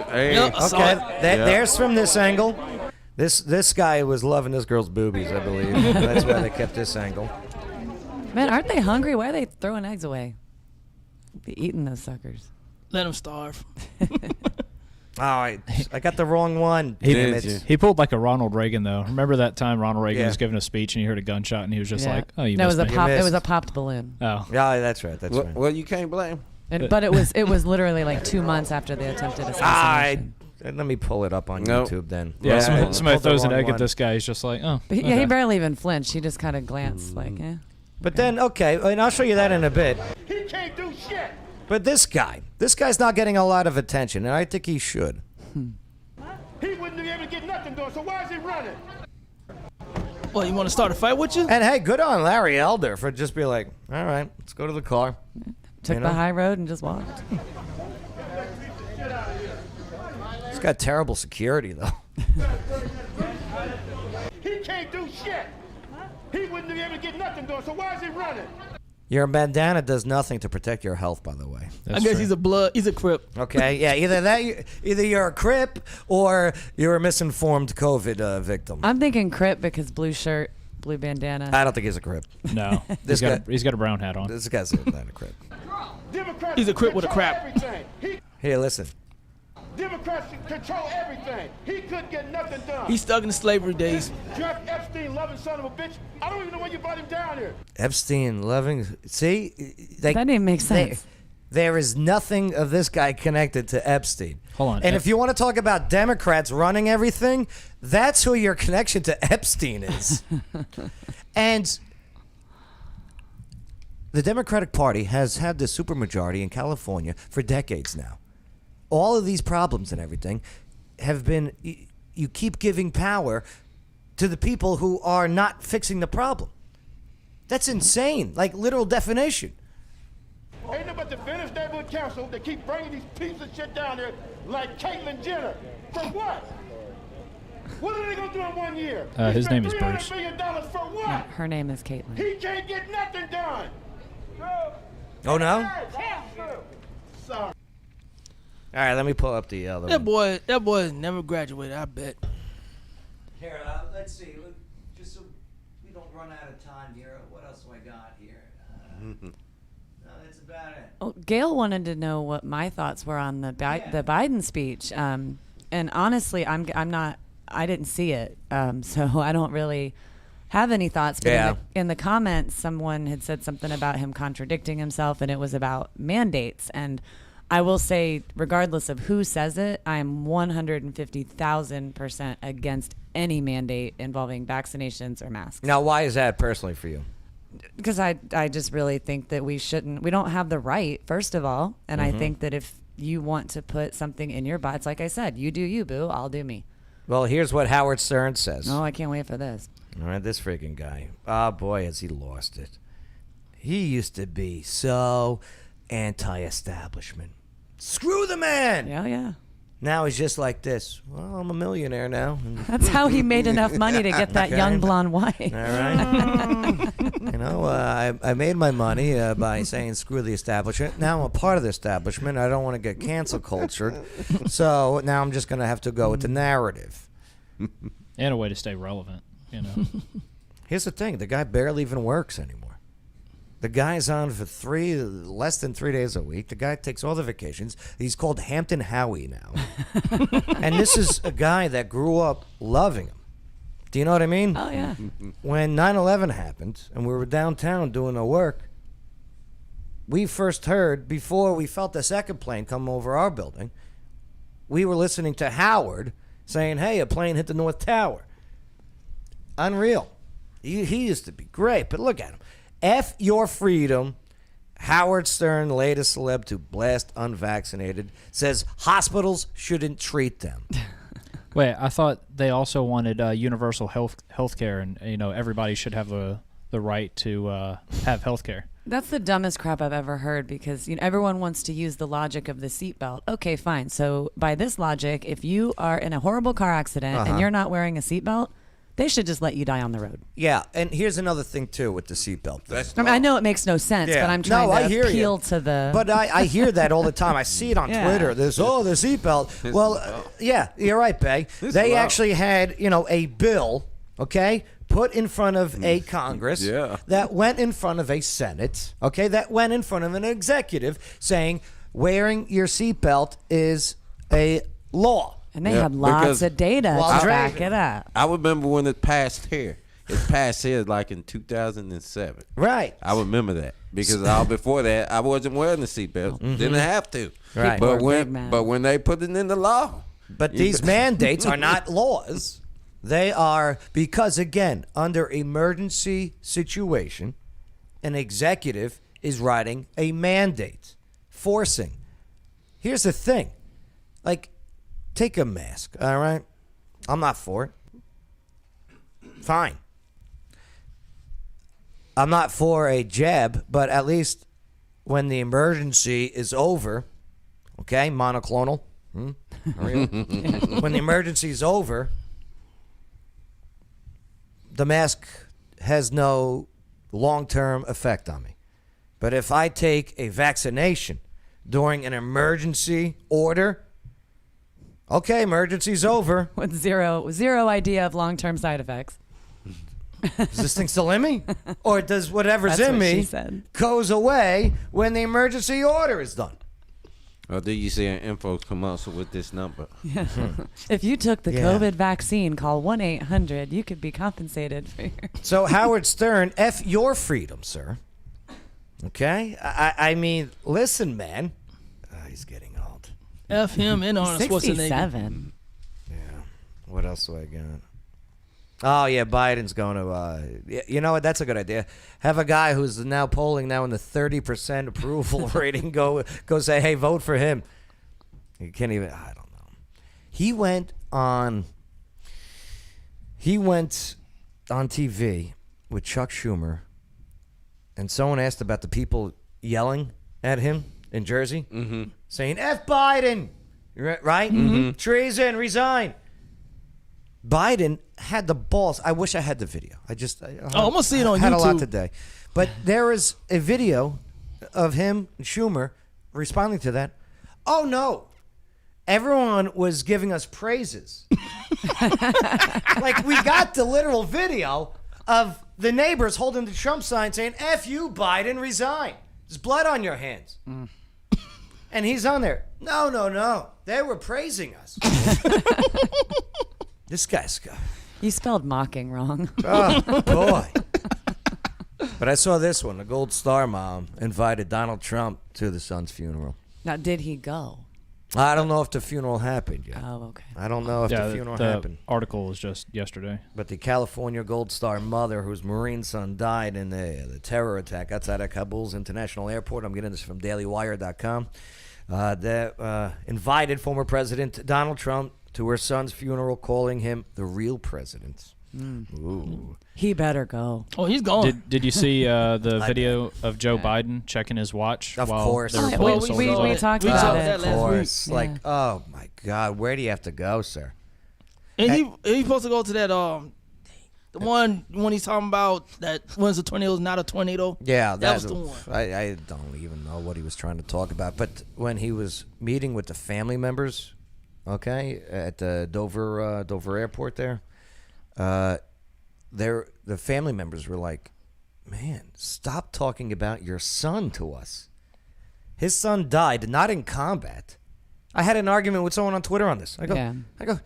Hey. Yep. I saw Okay, it. there's from this angle. This guy was loving this girl's boobies, I believe. That's why they kept this angle. Man, aren't they hungry? Why are they throwing eggs away? Be eating those suckers. Let him starve. Oh, I got the wrong one. He, Damn did you? it. he pulled like a Ronald Reagan, though. Remember that time Ronald Reagan Yeah. was giving a speech and he heard a gunshot and he was just Yeah. like, oh, you no, it was missed a me. pop. It missed. was a popped balloon. Oh. Yeah, that's right. That's Well, right. well, you can't blame. But it was literally like 2 months after the attempted assassination. Let me pull it up on Nope. YouTube then. Yeah, I somebody pulled the throws an wrong egg one. at this guy. He's just like, oh. But he okay. barely even flinched. He just kind of glanced like, eh. But then, okay, and I'll show you that in a bit. He can't do shit. But this guy's not getting a lot of attention, and I think he should. He wouldn't be able to get nothing done, so why is he running? Well, you want to start a fight with you? And hey, good on Larry Elder for just being like, all right, let's go to the car. Took You know? the high road and just walked. He's got terrible security, though. He can't do shit. He wouldn't be able to get nothing done, so why is he running? Your bandana does nothing to protect your health, by the way. I guess he's a Crip. Okay, yeah, either you're a Crip or you're a misinformed COVID victim. I'm thinking Crip because blue shirt, blue bandana. I don't think he's a Crip. No. This he's got a brown hat on. This guy's not a Crip. Democrats He's a Crip with a control crap. everything. Here, listen. Democrats control everything. He couldn't get nothing done. He's stuck in the slavery days. Jeff Epstein, loving son of a bitch. I don't even know why you brought him down here. Epstein, loving. See? That didn't make sense. There is nothing of this guy connected to Epstein. Hold on. And if you want to talk about Democrats running everything, that's who your connection to Epstein is. And the Democratic Party has had the supermajority in California for decades now. All of these problems and everything have been, you keep giving power to the people who are not fixing the problem. That's insane, like literal definition. Ain't nothing but the Venice Neighborhood Council that keep bringing these pieces of shit down here like Caitlyn Jenner. For what? What are they going to do in 1 year? His name is $300 Bruce. million for what? Her name is Caitlin. He can't get nothing done. Oh, no? Sorry. All right, let me pull up the other That one. boy never graduated, I bet. Here, let's see. Just so we don't run out of time here, what else do I got here? No, that's about it. Well, Gail wanted to know what my thoughts were on the Biden speech, and honestly, I didn't see it, so I don't really have any thoughts. But in the comments, someone had said something about him contradicting himself, and it was about mandates. And I will say, regardless of who says it, I'm 150,000% against any mandate involving vaccinations or masks. Now, why is that personally for you? Because I just really think that we don't have the right, first of all. And I think that if you want to put something in your body, it's like I said, you do you, boo, I'll do me. Well, here's what Howard Stern says. Oh, I can't wait for this. All right, this freaking guy. Oh, boy, has he lost it. He used to be so anti-establishment. Screw the man! Yeah. Now he's just like this. Well, I'm a millionaire now. That's how he made enough money to get that young blonde wife. All right. I made my money by saying screw the establishment. Now I'm a part of the establishment. I don't want to get cancel cultured. So now I'm just going to have to go with the narrative. And a way to stay relevant, you know. Here's the thing. The guy barely even works anymore. The guy's on for less than 3 days a week. The guy takes all the vacations. He's called Hampton Howie now. And this is a guy that grew up loving him. Do you know what I mean? Oh, yeah. When 9/11 happened and we were downtown doing our work, we first heard, before we felt the second plane come over our building, we were listening to Howard saying, hey, a plane hit the North Tower. Unreal. He used to be great, but look at him. F your freedom. Howard Stern, latest celeb to blast unvaccinated, says hospitals shouldn't treat them. Wait, I thought they also wanted universal health care, and everybody should have the right to have health care. That's the dumbest crap I've ever heard, because everyone wants to use the logic of the seatbelt. Okay, fine. So by this logic, if you are in a horrible car accident and you're not wearing a seatbelt, they should just let you die on the road. Yeah, and here's another thing, too, with the seatbelt thing. I know it makes no sense, but I'm trying to appeal to the... But I hear that all the time. I see it on Twitter. There's, the seatbelt. Well, yeah, you're right, Bay. They actually had, a bill, okay, put in front of a Congress that went in front of a Senate, okay, that went in front of an executive saying wearing your seatbelt is a law. And they had lots of data to back it up. I remember when it passed here. It passed here like in 2007. Right. I remember that because before that I wasn't wearing the seatbelt. Didn't have to. Right. But when they put it in the law. But these mandates are not laws. They are because, again, under emergency situation, an executive is writing a mandate, forcing. Here's the thing. Like, take a mask, all right? I'm not for it. Fine. I'm not for a jab, but at least when the emergency is over, okay, monoclonal. When the emergency is over, the mask has no long-term effect on me. But if I take a vaccination during an emergency order, okay, emergency's over. With zero idea of long-term side effects. Is this thing still in me? Or does whatever's in me goes away when the emergency order is done? Or do you see an info commercial with this number? Yeah. If you took the COVID vaccine, call 1-800. You could be compensated for your... So, Howard Stern, F your freedom, sir. Okay? I mean, listen, man. He's getting old. F him and Arnold Schwarzenegger. 67. Yeah. What else do I got? Oh, yeah, Biden's going to, you know what, that's a good idea. Have a guy who's now polling now in the 30% approval rating go say, hey, vote for him. You can't even, I don't know. He went on TV with Chuck Schumer, and someone asked about the people yelling at him in Jersey, saying, F Biden, right? Treason, resign. Biden had the balls. I wish I had the video. I'm gonna see it on had YouTube. a lot today, but there is a video of him and Schumer responding to that. Oh no, everyone was giving us praises. Like we got the literal video of the neighbors holding the Trump sign saying, "F you, Biden, resign. There's blood on your hands." And he's on there. No. They were praising us. This guy's got. You spelled mocking wrong. Oh, boy. But I saw this one. The Gold Star mom invited Donald Trump to the son's funeral. Now, did he go? I don't know if the funeral happened yet. Oh, okay. I don't know if the funeral happened. Article was just yesterday. But the California Gold Star mother, whose Marine son died in the terror attack outside of Kabul's international airport. I'm getting this from DailyWire.com. Invited former President Donald Trump to her son's funeral, calling him the real president. Ooh. He better go. Oh, he's going. Did you see the video of Joe Biden checking his watch? Of while course. they were playing the we soldiers? talked about it. Of course. Yeah. Like, oh my God, where do you have to go, sir? And he's supposed to go to that the one when he's talking about that when's the tornado is not a tornado. Yeah, that was the one. I don't even know what he was trying to talk about. But when he was meeting with the family members, okay, at the Dover airport there, the family members were like, "Man, stop talking about your son to us. His son died not in combat." I had an argument with someone on Twitter on this. I go,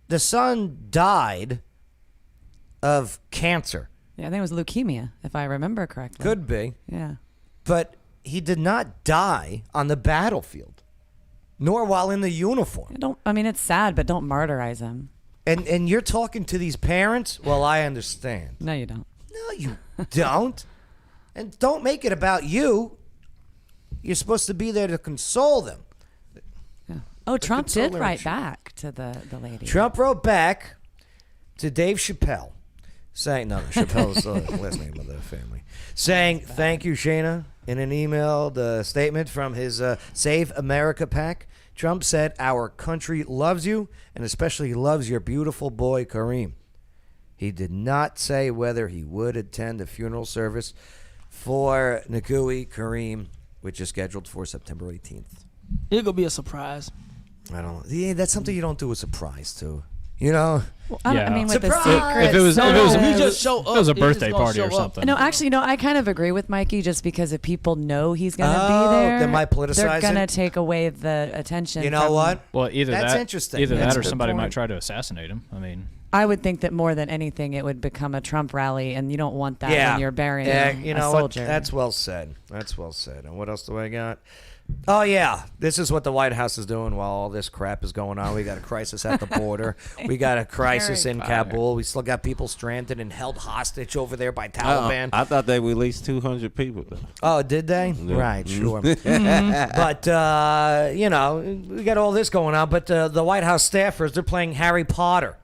the son died of cancer. Yeah, I think it was leukemia, if I remember correctly. Could be. Yeah. But he did not die on the battlefield, nor while in the uniform. It's sad, but don't martyrize him. And you're talking to these parents? Well, I understand. No, you don't. No, you don't. And don't make it about you. You're supposed to be there to console them. Yeah. Oh, Trump did write back to the lady. Trump wrote back to Dave Chappelle, saying, no, Chappelle's the last name of the family, saying, thank you, Shayna. In an emailed statement from his Save America PAC, Trump said, our country loves you, and especially loves your beautiful boy, Kareem. He did not say whether he would attend the funeral service for Nakui Kareem, which is scheduled for September 18th. It's going to be a surprise. I don't know. Yeah, that's something you don't do a surprise to. You know? Well, I mean, with surprise! the secret. If it was show up. It was a birthday party or something. No, actually, I kind of agree with Mikey. Just because if people know he's going to be there, they might politicize they're going it? to take away the attention. You know what? Well, either that's that, interesting. Either That's that, a or good somebody point. might try to assassinate him. I mean, I would think that more than anything, it would become a Trump rally, and you don't want that Yeah. when you're burying you a know soldier. What? That's well said. That's well said. And what else do I got? Oh, yeah. This is what the White House is doing while all this crap is going on. We got a crisis at the border. We got a crisis in Kabul. We still got people stranded and held hostage over there by Taliban. I thought they released 200 people, though. Oh, did they? Yeah. Right, sure. But, we got all this going on. But the White House staffers, they're playing Harry Potter.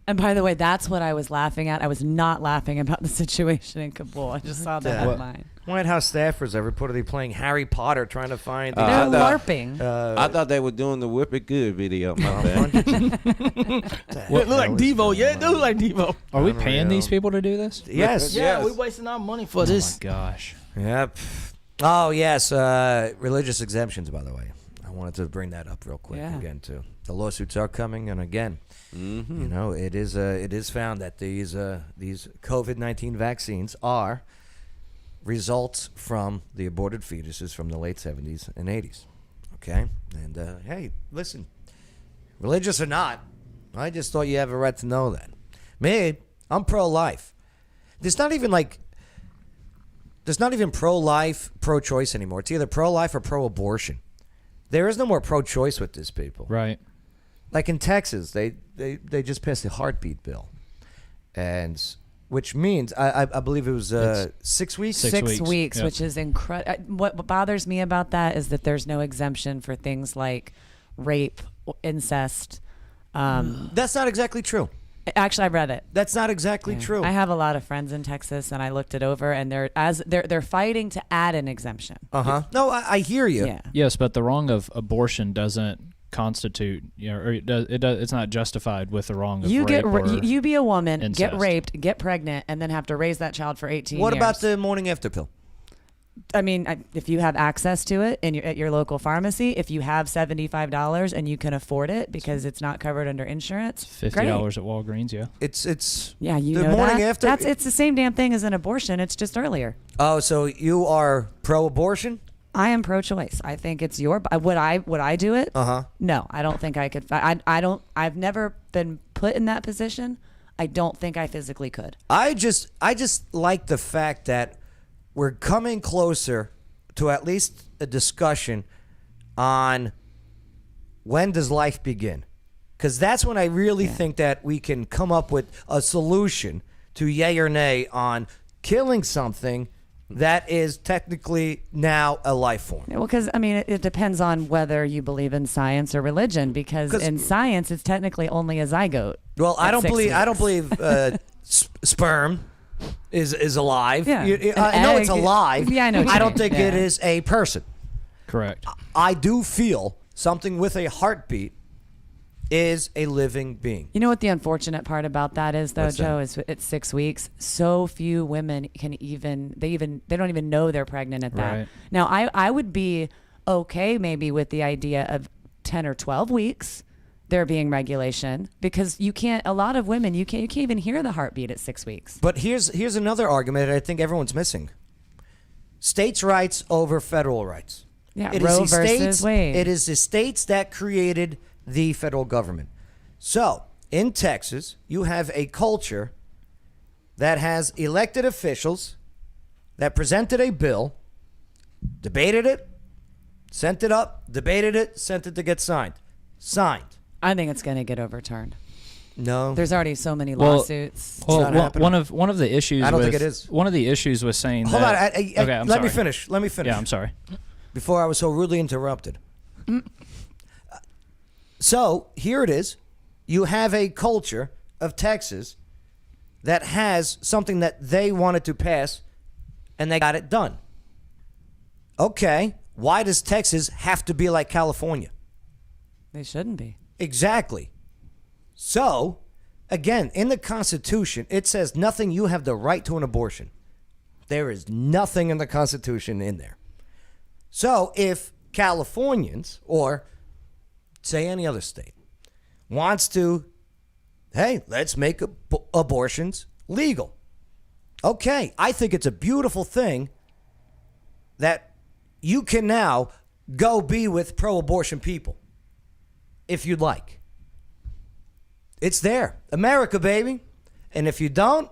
And by the way, that's what I was laughing at. I was not laughing about the situation in Kabul. I just saw that headline. White House staffers are reportedly playing Harry Potter, trying to find. They're LARPing. I thought they were doing the Whip It Good video. My bad. It looked like Devo. Yeah, it does look like Devo. are we paying these people to do this? Yes. Yeah, we're wasting our money for this. Oh my gosh. Yep. Oh, yes. Religious exemptions, by the way. I wanted to bring that up real quick again, too. The lawsuits are coming, and again, it is found that these COVID-19 vaccines are results from the aborted fetuses from the late 70s and 80s. Okay? And, hey, listen, religious or not, I just thought you have a right to know that. Me, I'm pro-life. There's not even pro-life, pro-choice anymore. It's either pro-life or pro-abortion. There is no more pro-choice with these people. Right. Like in Texas, they just passed the heartbeat bill, and which means I believe it was 6 weeks. 6 weeks, Yep. which is incredible. What bothers me about that is that there's no exemption for things like rape, incest. That's not exactly true. Actually, I read it. That's not exactly true. I have a lot of friends in Texas, and I looked it over, and they're fighting to add an exemption. No, I hear you. Yeah. Yes, but the wrong of abortion doesn't constitute, or it's not justified with the wrong of You rape you be a woman, incest. get raped, get pregnant, and then have to raise that child for 18 What years. about the morning after pill? I mean, if you have access to it at your local pharmacy, if you have $75 and you can afford it because it's not covered under insurance, $50 great. at Walgreens. Yeah, it's Yeah, you the know morning that. after. It's the same damn thing as an abortion. It's just earlier. Oh, so you are pro-abortion? I am pro-choice. I think it's your. Would I do it? No, I don't think I could. I don't. I've never been put in that position. I don't think I physically could. I just like the fact that we're coming closer to at least a discussion on when does life begin, because that's when I really think that we can come up with a solution to yay or nay on killing something that is technically now a life form. Well, because I mean, it depends on whether you believe in science or religion. Because in science, it's technically only a zygote. Well, I at don't 6 believe weeks. sperm is alive. Yeah. I know it's egg. alive. Yeah, I know what I you don't mean. think Yeah. it is a person. correct. I do feel something with a heartbeat is a living being. You know what the unfortunate part about that is, though, What's Joe, that? is it's 6 weeks. So few women can they don't even know they're pregnant at that. Right. Now, I would be okay maybe with the idea of 10 or 12 weeks there being regulation, because a lot of women, you can't even hear the heartbeat at 6 weeks. But here's another argument that I think everyone's missing. States' rights over federal rights. Yeah, It Roe is the versus states, Wade. It is the states that created the federal government. So, in Texas, you have a culture that has elected officials that presented a bill, debated it, sent it up, debated it, sent it to get signed. Signed. I think it's going to get overturned. No. There's already so many Well, lawsuits. one of the issues. I don't with, think it is. One of the issues with saying Hold that. on. Okay, I'm let me sorry. finish. Let me finish. Yeah, I'm sorry. Before I was so rudely interrupted. So here it is. You have a culture of Texas that has something that they wanted to pass, and they got it done. Okay, why does Texas have to be like California? They shouldn't be. Exactly. So, again, in the Constitution, it says nothing, you have the right to an abortion. There is nothing in the Constitution in there. So, if Californians, or say any other state, wants to, hey, let's make abortions legal. Okay, I think it's a beautiful thing that you can now go be with pro-abortion people if you'd like. It's there. America, baby. And if you don't,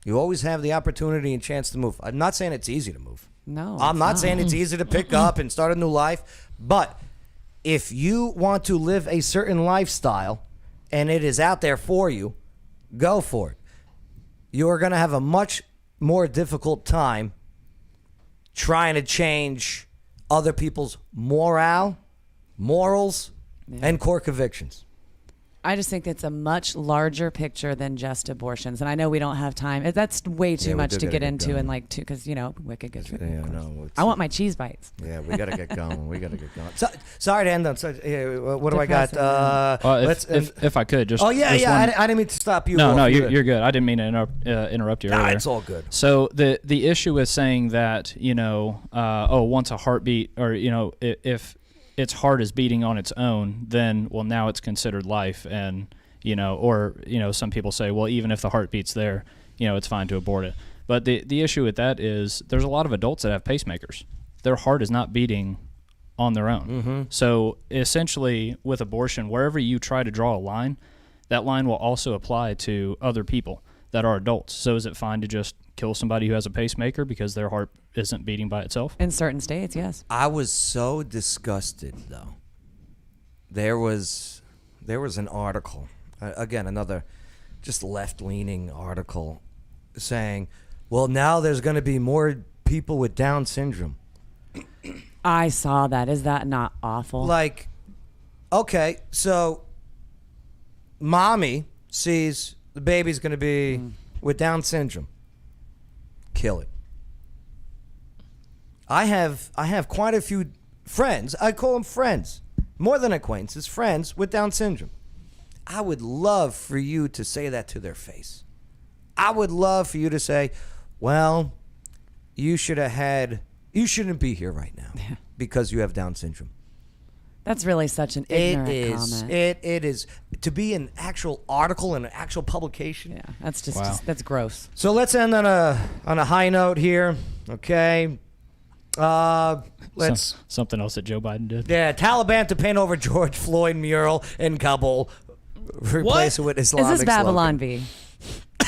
you always have the opportunity and chance to move. I'm not saying it's easy to move. No. I'm not saying it's easy to pick up and start a new life. But if you want to live a certain lifestyle and it is out there for you, go for it. You are going to have a much more difficult time trying to change other people's morals, and core convictions. I just think it's a much larger picture than just abortions. And I know we don't have time. That's way too Yeah, we much do to gotta get get into going. and like to, because, you know, Wicked gets Yeah, no, I want my cheese bites. Yeah, we got to get going. We got to get going. So, sorry to end on. So, what do I got? If I could, just Oh yeah, just yeah. one- I didn't mean to stop you. No, off. no, You- you're good. I didn't mean to interrupt you Nah, earlier. it's all good. So the issue with saying that, once a heartbeat, or if its heart is beating on its own, then now it's considered life, and some people say, well, even if the heartbeat's there, it's fine to abort it. But the issue with that is there's a lot of adults that have pacemakers. Their heart is not beating on their own. Mm-hmm. So essentially, with abortion, wherever you try to draw a line, that line will also apply to other people that are adults. So is it fine to just kill somebody who has a pacemaker because their heart isn't beating by itself? In certain states, yes. I was so disgusted, though. There was an article, again, another just left-leaning article, saying, well, now there's going to be more people with Down syndrome. I saw that. Is that not awful? Like, okay, so mommy sees the baby's going to be with Down syndrome. Kill it. I have quite a few friends. I call them friends. more than acquaintances, friends with Down syndrome. I would love for you to say that to their face. I would love for you to say, well, you shouldn't be here right now because you have Down syndrome. That's really such an ignorant comment. It is. To be an actual article in an actual publication. Yeah, that's that's gross. So let's end on a high note here, okay? Let's something else that Joe Biden did. Yeah, Taliban to paint over George Floyd mural in Kabul, replace it with Islamic Is this Babylon slogan. V?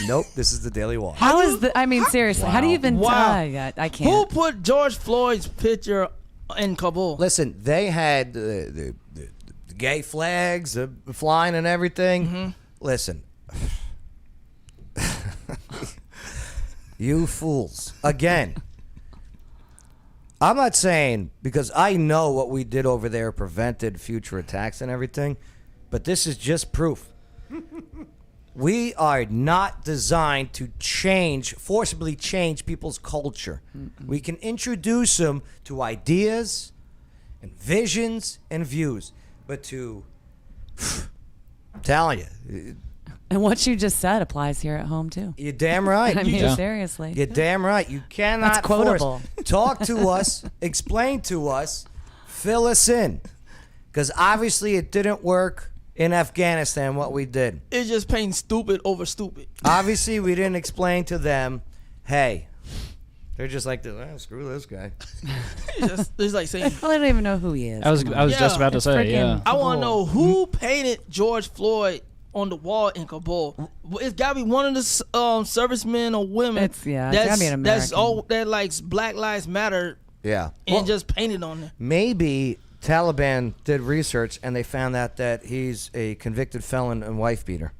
Nope, this is the Daily Wire. How is the? I mean, seriously, how do you even? Wow. I can't. Who put George Floyd's picture in Kabul? Listen, they had the gay flags flying and everything. Mm-hmm. Listen, you fools. Again, I'm not saying, because I know what we did over there prevented future attacks and everything, but this is just proof. We are not designed to forcibly change people's culture. We can introduce them to ideas and visions and views, but I'm telling you. And what you just said applies here at home too. You're damn right. I mean, seriously. You're damn right. You cannot That's quotable. Talk to us, explain to us, fill us in. Because obviously it didn't work in Afghanistan, what we did. It's just painting stupid over stupid. Obviously, we didn't explain to them, hey, they're just like, screw this guy. It's like saying, I don't even know who he is. I was just about to say, yeah. I want to know who painted George Floyd on the wall in Kabul. It's got to be one of the servicemen or women. It's gotta be an American. That likes Black Lives Matter. Yeah. And just painted on there. Maybe Taliban did research and they found out that he's a convicted felon and wife beater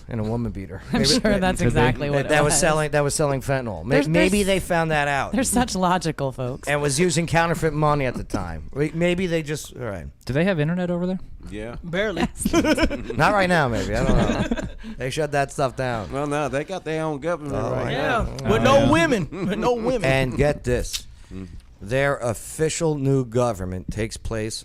and a woman beater. I'm sure that's exactly what it was. That was selling fentanyl. Maybe they found that out. They're such logical folks. And was using counterfeit money at the time. Maybe they just, all right. Do they have internet over there? Yeah. Barely. Not right now, maybe. I don't know. They shut that stuff down. Well, no, they got their own government right now. With no women. With no women. And get this. Their official new government takes place.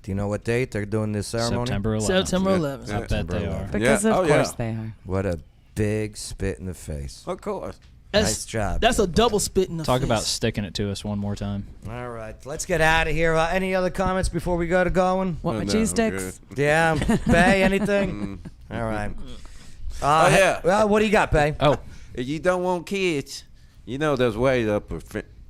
Do you know what date they're doing this ceremony? September 11th. September 11th. I bet they are. Because of course they are. What a big spit in the face. Of course. Nice job. That's a double spit in the face. Talk about sticking it to us one more time. All right, let's get out of here. Any other comments before we go to going? What, my cheese sticks? Yeah. Bay, anything? All right. Yeah. Well, what do you got, Bay? Oh. If you don't want kids, there's ways of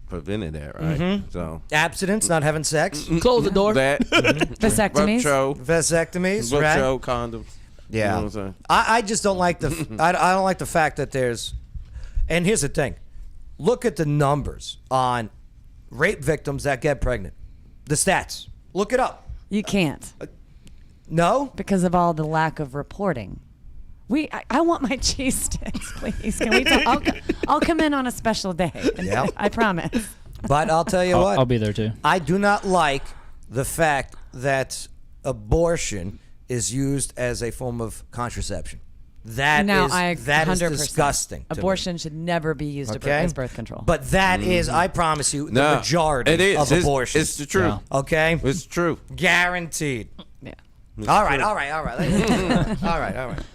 preventing that, right? Mm-hmm. So abstinence, not having sex. Close the door. That. Vasectomies. Vasectomies, right? Condoms. Yeah. You know what I'm saying? I just don't like the I don't like the fact that there's, and here's the thing, look at the numbers on rape victims that get pregnant. The stats. Look it up. You can't. No? Because of all the lack of reporting. I want my cheese sticks, please. Can we I'll come in on a special day. Yep. I promise. But I'll tell you what. I'll be there too. I do not like the fact that abortion is used as a form of contraception. That is disgusting. Abortion should never be used as birth control. But that is, I promise you, the majority of abortion. It's the truth. Yeah. Okay? It's true. Guaranteed. Yeah. All right. All right.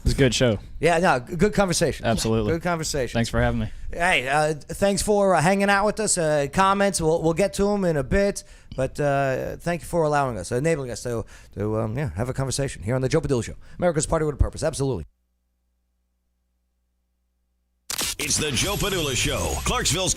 It was a good show. Yeah, no, good conversation. Absolutely. Good conversation. Thanks for having me. Hey, thanks for hanging out with us. Comments, we'll get to them in a bit. But thank you for allowing us, enabling us to have a conversation here on the Joe Padula Show. America's Party with a Purpose. Absolutely. It's the Joe Padula Show, Clarksville's